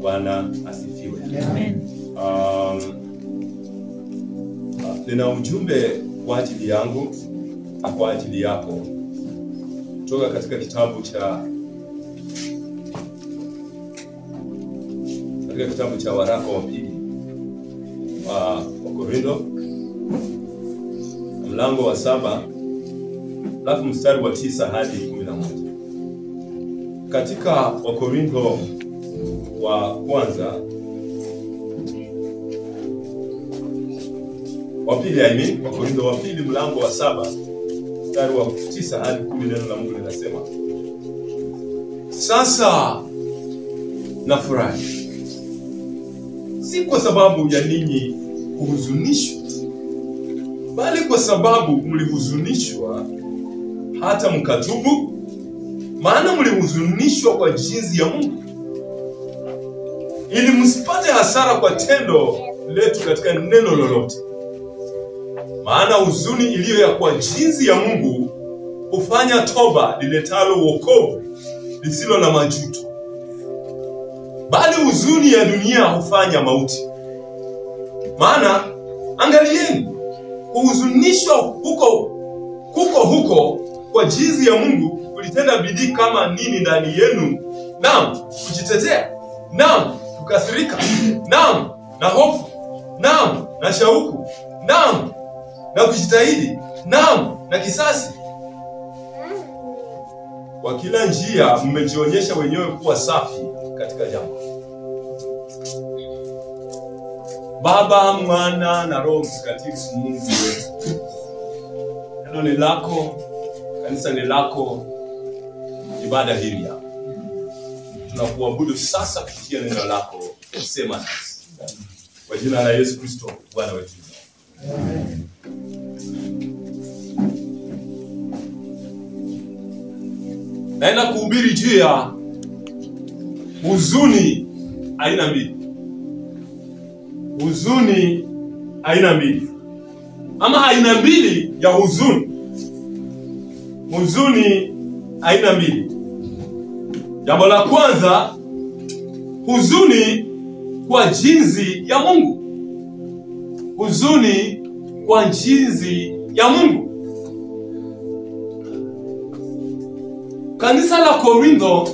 Bwana asifiwe. Amen. Nina ujumbe kwa ajili yangu na kwa ajili yako kutoka katika kitabu cha waraka wa pili wa Korintho mlango wa 7 alafu mstari wa 9 hadi 11. Katika Wakorintho wa kwanza wa pili, Wakorintho wa pili mlango wa 7 mstari wa 9 hadi 10, neno la Mungu linasema: sasa nafurahi, si kwa sababu ya ninyi kuhuzunishwa, bali kwa sababu mlihuzunishwa hata mkatubu, maana mlihuzunishwa kwa jinsi ya Mungu, ili msipate hasara kwa tendo letu katika neno lolote. Maana huzuni iliyo ya kwa jinsi ya Mungu hufanya toba liletalo wokovu lisilo na majuto, bali huzuni ya dunia hufanya mauti. Maana angalieni, kuhuzunishwa huko kwa jinsi ya Mungu kulitenda bidii kama nini ndani yenu, naam kujitetea, naam kukasirika, naam na hofu, naam na shauku, naam na kujitahidi, naam na kisasi. Kwa kila njia mmejionyesha wenyewe kuwa safi katika jambo. Baba, Mwana na Roho Mtakatifu, Mungu wetu, neno ni lako, kanisa ni lako, ibada hili hapa tunakuabudu sasa kupitia neno lako. Sema nasi kwa jina la Yesu Kristo Bwana wetu. Amen. Naenda kuhubiri juu ya huzuni aina mbili. Huzuni aina mbili, ama aina mbili ya huzuni. Huzuni aina mbili. Jambo la kwanza, huzuni kwa jinsi ya Mungu. Huzuni kwa jinsi ya Mungu. Kanisa la Korintho,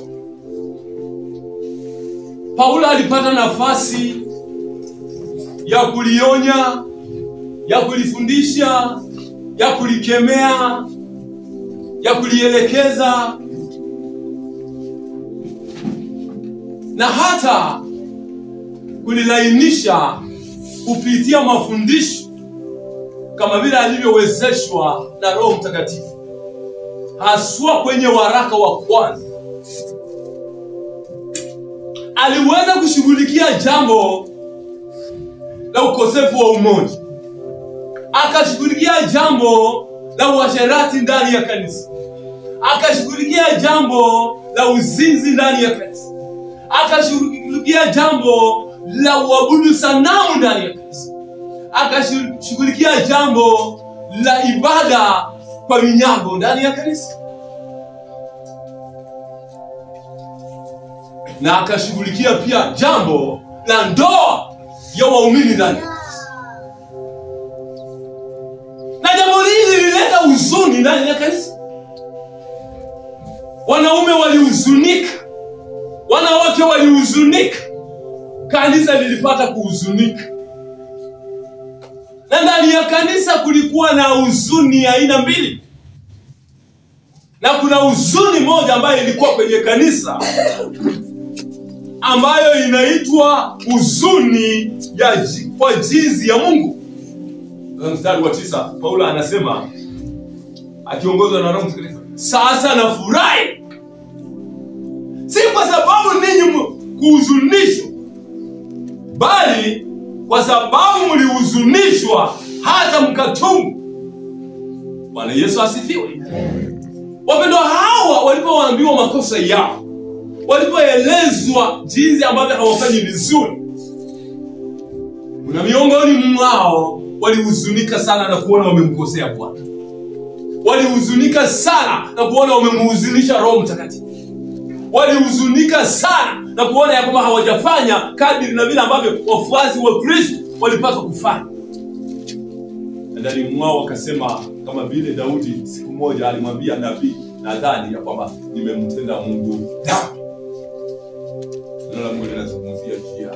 Paulo alipata nafasi ya kulionya, ya kulifundisha, ya kulikemea, ya kulielekeza, na hata kulilainisha kupitia mafundisho kama vile alivyowezeshwa na Roho Mtakatifu, haswa kwenye waraka wa kwanza. Aliweza kushughulikia jambo la ukosefu wa umoja, akashughulikia jambo la uasherati ndani ya kanisa, akashughulikia jambo la uzinzi ndani ya kanisa, akashughulikia jambo la uabudu sanamu ndani ya kanisa, akashughulikia jambo la ibada kwa vinyago ndani ya kanisa, na akashughulikia pia jambo la ndoa ya waumini ndani. Na jambo hili lilileta huzuni ndani ya kanisa. Wanaume walihuzunika, wanawake walihuzunika, kanisa lilipata kuhuzunika. Na ndani ya kanisa kulikuwa na huzuni ya aina mbili. Na kuna huzuni moja ambayo ilikuwa kwenye kanisa, ambayo inaitwa huzuni kwa jinsi ya Mungu. Mstari wa 9, Paulo anasema akiongozwa na Roho Mtakatifu, sasa nafurahi, si kwa sababu ninyi kuhuzunishwa, bali kwa sababu mlihuzunishwa hata mkatubu. Bwana Yesu asifiwe. Wapendwa, hawa walipoambiwa makosa yao, walipoelezwa jinsi ambavyo hawafanyi vizuri, kuna miongoni mwao walihuzunika sana na kuona wamemkosea Bwana. Walihuzunika sana na kuona wamemhuzunisha Roho Mtakatifu. Walihuzunika sana na kuona ya kwamba hawajafanya kadiri na vile ambavyo wafuasi wa Kristo walipaswa kufanya. Ndani mwao wakasema, kama vile Daudi siku moja alimwambia nabii Nathani ya kwamba nimemtenda Mungu dhambi. Neno la Mungu linazungumzia jia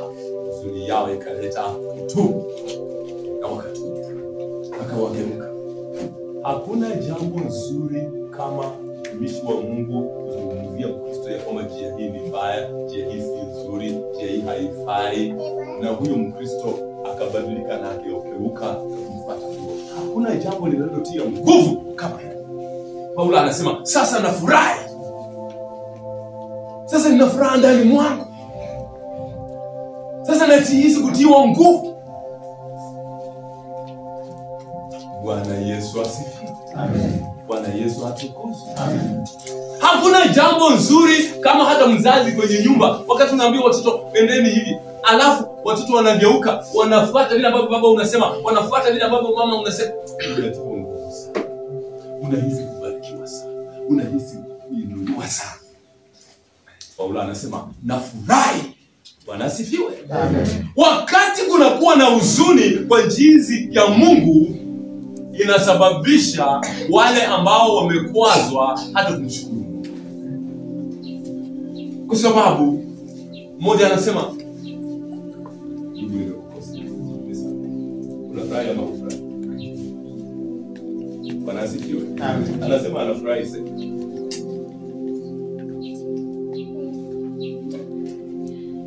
huzuni yao ikaleta utubu, na wakatubu wakawageuka. Hakuna jambo nzuri kama mtumishi wa Mungu kuzungumzia Kristo ya kwamba njia hii ni mbaya, njia hii si nzuri, njia hii haifai, na huyo Mkristo akabadilika na akageuka kumfuata Mungu. Hakuna jambo linalotia nguvu kama hilo. Paulo anasema, sasa nafurahi. Sasa nina furaha ndani mwangu. Sasa najihisi kutiwa nguvu. Bwana Yesu asifiwe. Amen. Bwana Yesu atukuzwe. Amen. Hakuna jambo nzuri kama hata mzazi kwenye nyumba, wakati unaambia watoto endeni hivi, alafu watoto wanageuka, wanafuata vile ambavyo baba unasema, wanafuata vile ambavyo mama unasema. Unahisi kubarikiwa sana, unahisi kuinuliwa sana. Paulo anasema nafurahi. Bwana asifiwe. Amen. Wakati kunakuwa na huzuni kwa jinsi ya Mungu, inasababisha wale ambao wamekwazwa hata kumshukuru. Kwa sababu mmoja anasema unafurahi ama hufurahi? Bwana asifiwe. Amen. Anasema anafurahi sana.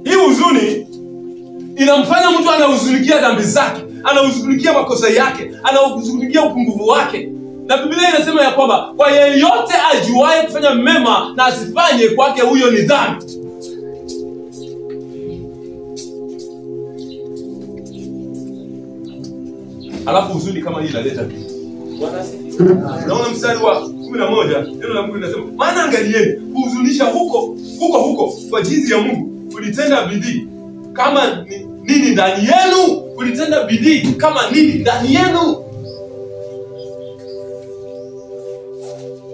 Hii huzuni inamfanya mtu anahuzunikia dhambi zake, anahuzunikia makosa yake, anahuzunikia upungufu wake. Na Biblia inasema ya kwamba kwa yeyote ajuaye kufanya mema na asifanye, kwake huyo ni dhambi. Alafu huzuni kama hii inaleta vitu. Bwana asifiwe. Naona mstari wa 11, neno la Mungu linasema, maana angalieni, kuhuzunisha huko kwa jinsi ya Mungu kulitenda bidii kama nini ndani yenu, kulitenda bidii kama nini ndani yenu.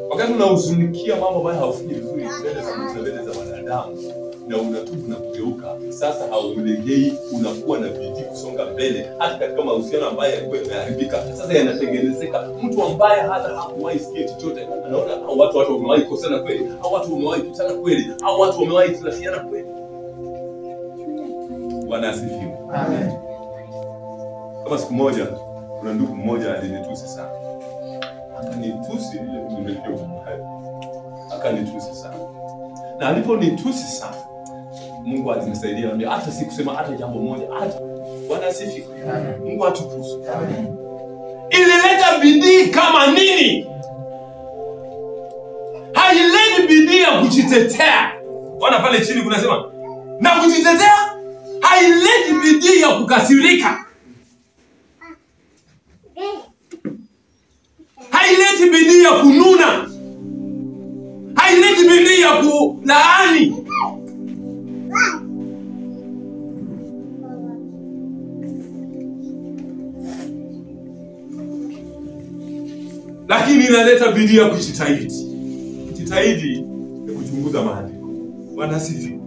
Wakati unahuzunikia mambo ambayo haufanyi vizuri mbele za Mungu na mbele za wanadamu, na unatubu na kugeuka, sasa haulegei, unakuwa na bidii kusonga mbele. Hata katika mahusiano ambayo yalikuwa yameharibika, sasa yanatengenezeka. Mtu ambaye hata hakuwahi sikia chochote, anaona hao watu wamewahi kukosana kweli, hao watu wamewahi kutana kweli, hao watu wamewahi kulafiana kweli. Bwana asifiwe. Amen. Kama siku moja kuna ndugu mmoja alinitusi sana. Akanitusi ile nimelio mbaya. Akanitusi sana. Na aliponitusi sana, Mungu alinisaidia na hata si kusema hata jambo moja hata. Bwana asifiwe. Amen. Mungu atukuzwe. Amen. Ilileta bidii kama nini? Haileti bidii ya kujitetea. Bwana pale chini kunasema na kujitetea haileti bidii ya kukasirika. Haileti bidii ya kununa. Haileti bidii ya kulaani. Lakini inaleta bidii ya kujitahidi. Kujitahidi ni kuchunguza maandiko. Bwana asifiwe.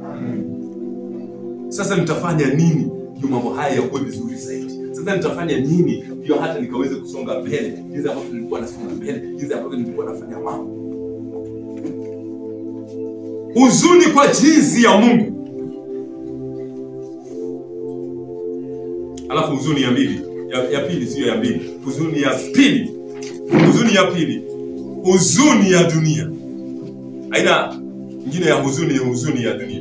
Sasa nitafanya nini ndio mambo haya yakuwe vizuri zaidi? Sasa nitafanya nini ndio hata nikaweze kusonga mbele, jinsi ambavyo nilikuwa nasonga mbele, jinsi ambavyo nilikuwa nafanya mambo. Huzuni kwa jinsi ya Mungu. Alafu huzuni ya pili, ya pili sio ya pili. Huzuni ya pili. Huzuni ya pili. Huzuni ya dunia. Aina nyingine ya huzuni, huzuni ya dunia.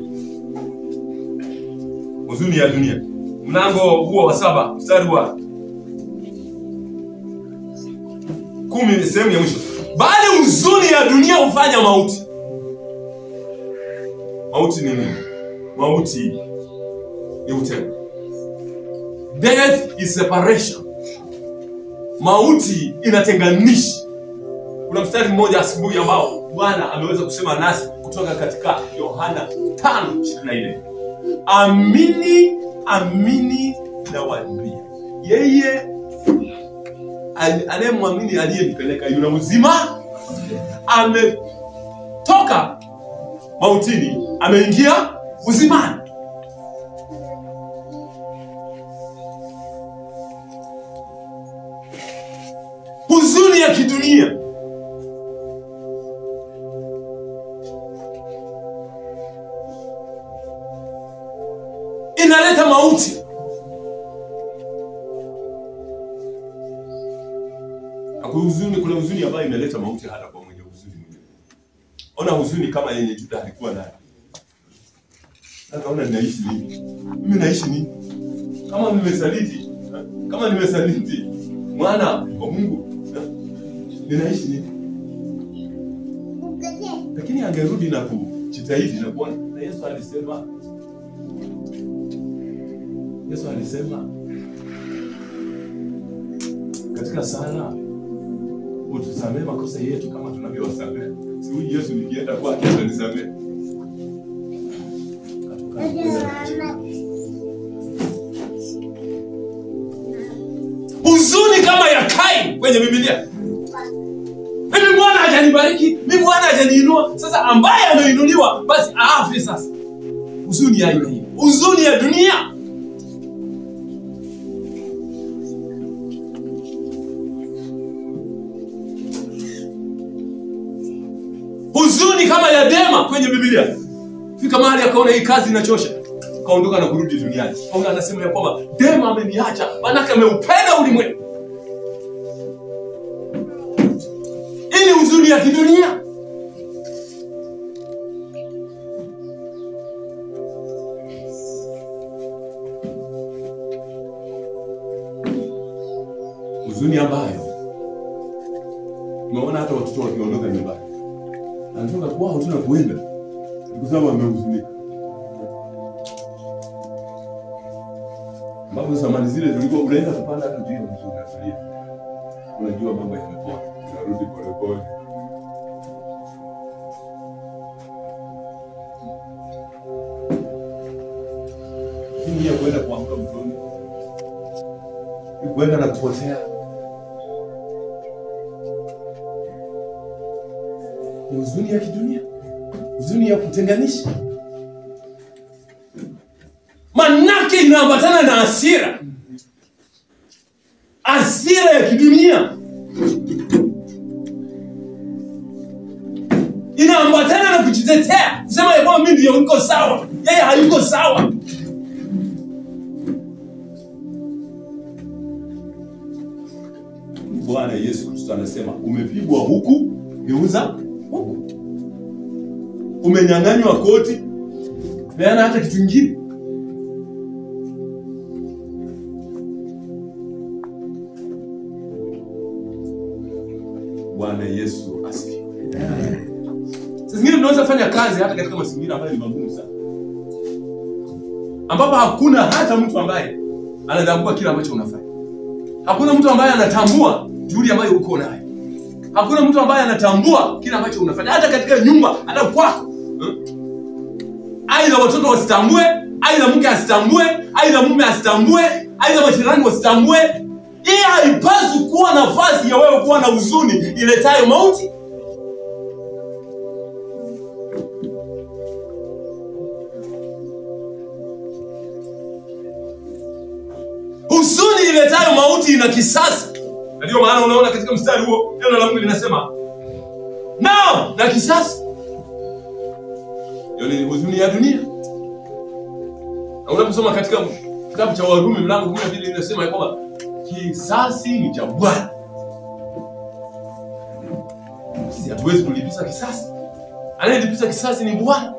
Huzuni ya dunia. Mlango huo wa 7 mstari wa 10 sehemu ya mwisho. Bali huzuni ya dunia hufanya mauti. Mauti ni nini? Mauti ni utengano. Death is separation. Mauti inatenganisha. Kuna mstari mmoja asubuhi ambao Bwana ameweza kusema nasi kutoka katika Yohana 5:24. Amini, amini nawaambia, yeye anayemwamini aliyenipeleka yuna uzima, ametoka mautini ameingia uzimani. Huzuni ya kidunia inaleta mauti. Kuna huzuni ambayo inaleta mauti hata kwa mwenye huzuni mwenyewe. Ona huzuni kama yenye Yuda alikuwa nayo. Sasa ona ninaishi nini? Mimi naishi nini? Kama nimesaliti mwana wa Mungu, ninaishi nini? Lakini angerudi na kujitahidi na kuona. Na Yesu alisema katika sala, utusamehe makosa yetu kama tunavyowasamehe. Si huyu Yesu nikienda kwake atanisamehe. Huzuni kama ya Kaini kwenye Biblia. Mimi Bwana hajanibariki, mimi Bwana hajaniinua. Sasa ambaye ameinuliwa basi aafe sasa. Huzuni ya aina hii. Huzuni ya dunia. Huzuni kama ya Dema kwenye Biblia. Fika mahali akaona hii kazi inachosha, kaondoka na kurudi duniani. Paulo anasema ya kwamba Dema ameniacha, maana ameupenda ulimwengu. Ili huzuni ya kidunia. Huzuni ambayo umeona hata watoto wakiondoka nyumbani. Anatoka kwao tuna kuenda. Kwa sababu amehuzunika. Mambo zamani zile tulikuwa unaenda kupanda hata juu ya mzuri asilia. Unajua mambo yamekuwa. Tunarudi pole pole. Hii ya kwenda kuamka mtoni. Kwenda na kupotea. Huzuni ya kidunia. Huzuni ya kutenganisha. Manake inaambatana na hasira. Hasira ya kidunia. Inaambatana na kujitetea. Kusema ya kwamba mimi ndio niko sawa. Yeye hayuko sawa. Bwana Yesu Kristo anasema umepigwa huku, geuza huku. Umenyang'anywa koti, peana hata kitu kingine. Bwana Yesu asifiwe. Sasa zingine tunaweza fanya kazi hata katika mazingira ambayo ni magumu sana, ambapo hakuna hata mtu ambaye anatambua kile ambacho unafanya. Hakuna mtu ambaye anatambua juhudi ambayo uko nayo. Hakuna mtu ambaye anatambua kile ambacho unafanya hata katika nyumba, hata kwako. Aidha watoto wasitambue, aidha mke asitambue, aidha mume asitambue, aidha majirani wasitambue. Hii haipaswi kuwa nafasi ya wewe kuwa na huzuni iletayo mauti. Huzuni iletayo mauti ina kisasi. Ndio maana unaona katika mstari huo neno la Mungu linasema nao na kisasi. Hiyo ni huzuni ya dunia. Na unaposoma katika kitabu cha Warumi mlango 12 linasema kwamba kisasi ni cha Bwana. Sisi hatuwezi kulipiza kisasi. Anayelipiza kisasi ni Bwana.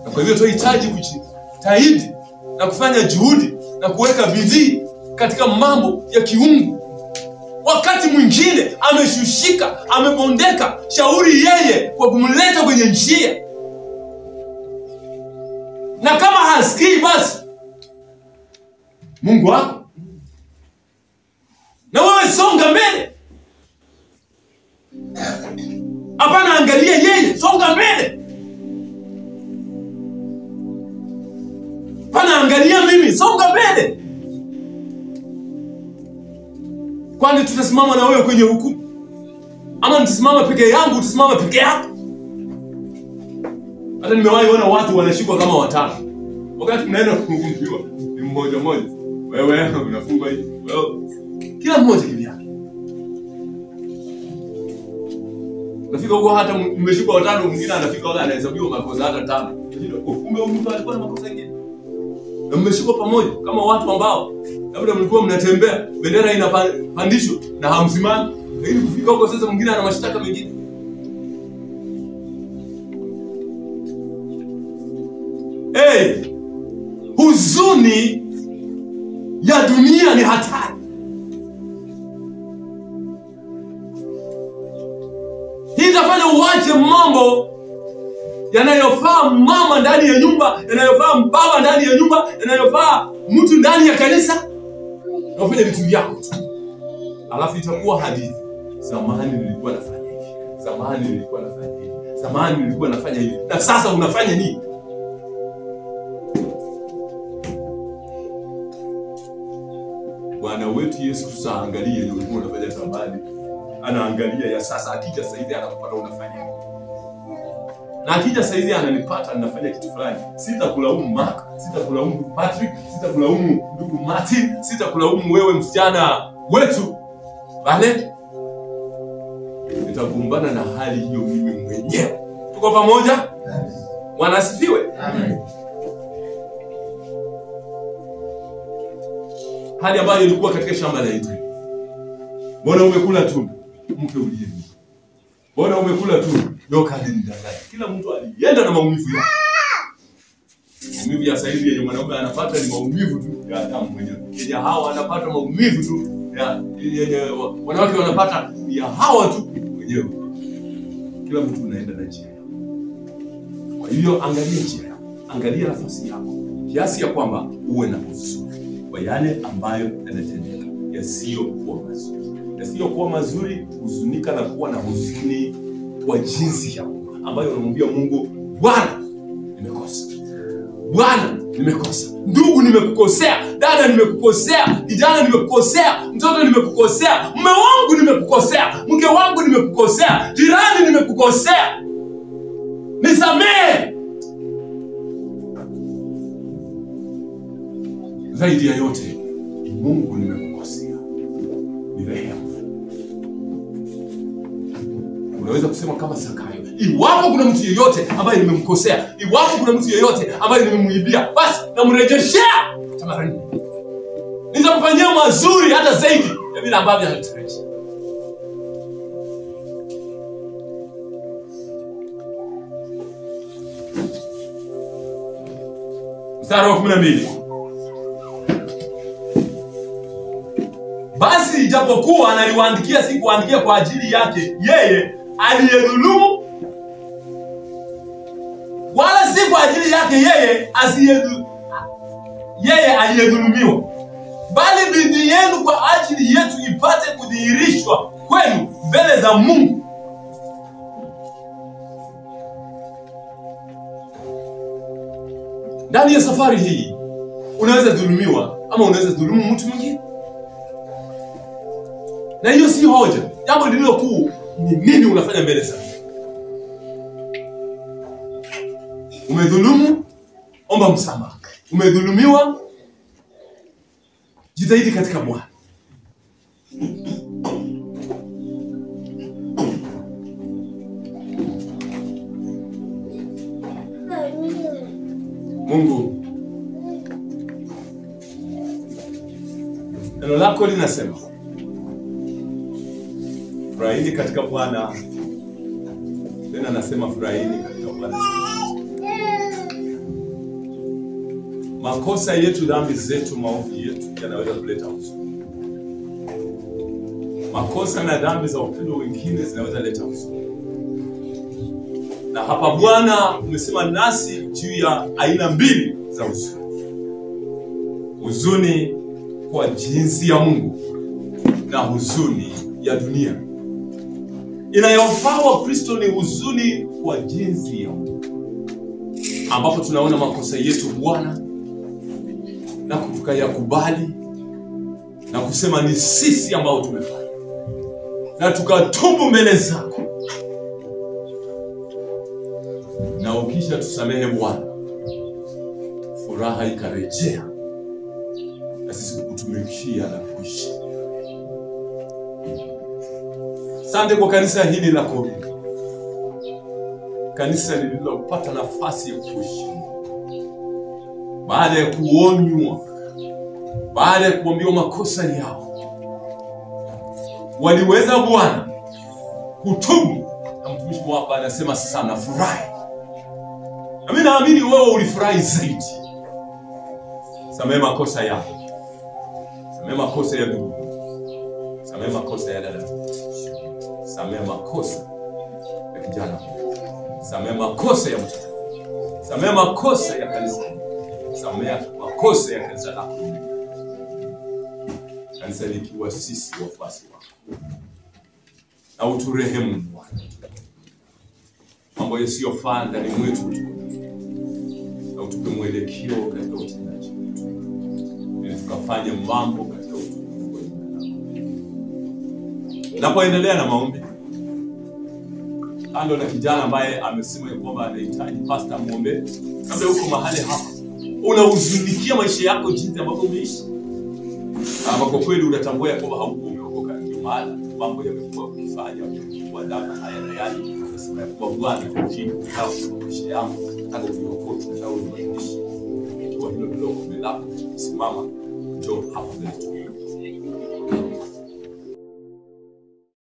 Na kwa hivyo tunahitaji kujitahidi na kufanya juhudi na kuweka bidii katika mambo ya kiungu. Wakati mwingine ameshushika, amebondeka, shauri yeye kwa kumleta kwenye njia. Na kama hasikii basi Mungu wako, na wewe songa mbele. Hapana angalia yeye, songa mbele. Hapana angalia mimi, songa mbele. Kwani tutasimama na wewe kwenye hukumu? Ama nitasimama peke yangu, utasimama peke yako? Hata nimewahi ona watu wanashikwa kama watano. Wakati mnaenda kufunguliwa ni mmoja mmoja. Wewe unafungwa hivi. Wewe kila mmoja kivyake. Nafika huko hata mmeshikwa watano, mwingine anafika wala anahesabiwa makosa hata 5. Kumbe mtu alikuwa na makosa mengine. Na mmeshikwa pamoja kama watu ambao labda mlikuwa mnatembea, bendera inapandishwa na hamsimami. Ili kufika huko sasa mwingine ana mashtaka mengine. Huzuni ya dunia ni hatari. Hii itafanya uache mambo yanayofaa mama ndani ya nyumba, yanayofaa baba ndani ya nyumba, yanayofaa mtu ndani ya kanisa, na ufanye vitu vyako tu. Alafu itakuwa hadithi. Zamani nilikuwa nafanya hivi. Zamani nilikuwa nafanya hivi. Zamani nilikuwa nafanya hivi. Na sasa unafanya nini? Bwana wetu Yesu Kristo angalia yule ulikuwa unafanya zamani. Anaangalia ya sasa, akija sasa hivi anakupata unafanya nini. Na akija sasa hivi ananipata ninafanya kitu fulani. Sitakulaumu Mark, sitakulaumu Patrick, sitakulaumu ndugu Martin, sitakulaumu wewe msichana wetu. Bale nitakumbana na hali hiyo mimi mwenyewe. Tuko pamoja? Bwana asifiwe. Amen. Hali ambayo ilikuwa katika shamba la Edeni. Mbona umekula tu mke ulieni? Mbona umekula tu nyoka ndani? Kila mtu alienda na maumivu yake. Maumivu ya saizi yenye mwanaume anapata ni maumivu tu ya Adamu mwenyewe. Yenye Hawa anapata maumivu tu ya wanawake wanapata ya Hawa tu mwenyewe. Kila mtu anaenda na njia. Kwa hiyo angalia njia, angalia nafasi yako, kiasi ya kwamba uwe na huzuni kwa yale ambayo yanatendeka yasiyokuwa mazuri. Yasiyokuwa mazuri, huzunika na kuwa na huzuni kwa jinsi ya Mungu ambayo unamwambia Mungu, Bwana nimekosa. Bwana nimekosa. Ndugu nimekukosea, dada nimekukosea, kijana nimekukosea, mtoto nimekukosea, mume wangu nimekukosea, mke wangu nimekukosea, jirani nimekukosea. Nisamehe. Zaidi ya yote, Mungu nimekukosea. Ni rehema. Unaweza kusema kama Zakayo, iwapo kuna mtu yeyote ambaye nimemkosea, iwapo kuna mtu yeyote ambaye nimemuibia, basi namrejeshea mara 4. Nitamfanyia mazuri hata zaidi ya vile ambavyo anatarajia. Mstari wa 12. Basi ijapokuwa analiwaandikia, si kuandikia kwa ajili yake yeye aliyedhulumu, wala si kwa ajili yake yeye aliyedhulumiwa, bali bidii yenu kwa ajili yetu ipate kudhihirishwa kwenu mbele za Mungu. Ndani ya safari hii unaweza dhulumiwa ama unaweza dhulumu mtu mwingine. Na hiyo si hoja. Jambo lililo kuu ni nini unafanya mbele zake. Umedhulumu, omba msamaha. Umedhulumiwa, jitahidi katika Bwana. Mungu, neno lako linasema, furahini katika Bwana. Tena nasema furahini katika Bwana. Makosa yetu, dhambi zetu, maovu yetu yanaweza kuleta huzuni. Makosa na dhambi za wapendwa wengine zinaweza kuleta huzuni. Na hapa Bwana umesema nasi juu ya aina 2 za huzuni. Huzuni kwa jinsi ya Mungu na huzuni ya dunia. Inayofaa Wakristo ni huzuni kwa jinsi ya Mungu, ambapo tunaona makosa yetu Bwana na tukayakubali na kusema ni sisi ambao tumefanya, na tukatubu mbele zako. Na kisha tusamehe Bwana, furaha ikarejea na sisi kutumikia na kuishi. Asante kwa kanisa hili la Korinto, kanisa lililopata nafasi ya kuishi baada ya kuonywa, baada ya kuambiwa makosa yao, waliweza Bwana kutubu, na mtumishi wako anasema sana furahi. Na mimi naamini wewe ulifurahi zaidi. Samehe makosa yako, samehe makosa ya ndugu, samehe makosa ya dada, samehe makosa ya kijana, samehe makosa ya mtoto, samehe makosa ya kanisa, samehe makosa ya kanisa lako, kanisa likiwa sisi wafuasi wako. Na uturehemu Bwana, mambo yasiyofaa ndani mwetu, na utupe mwelekeo katika utendaji wetu, ili tukafanye mambo katika utukufu wa jina lako. Napoendelea na maombi, kando na kijana ambaye amesema kwamba anahitaji pastor muombe, kabla uko mahali hapa unahuzunikia maisha yako jinsi ambavyo umeishi, ama kwa kweli unatambua kwamba hauko umeokoka, ndio maana mambo yamekuwa kufanya kwa damu haya na yale, nasema kwa Bwana kitu kwa maisha yako hata ukiokoka au unaishi kwa hilo ndio lako, simama njoo hapo mbele.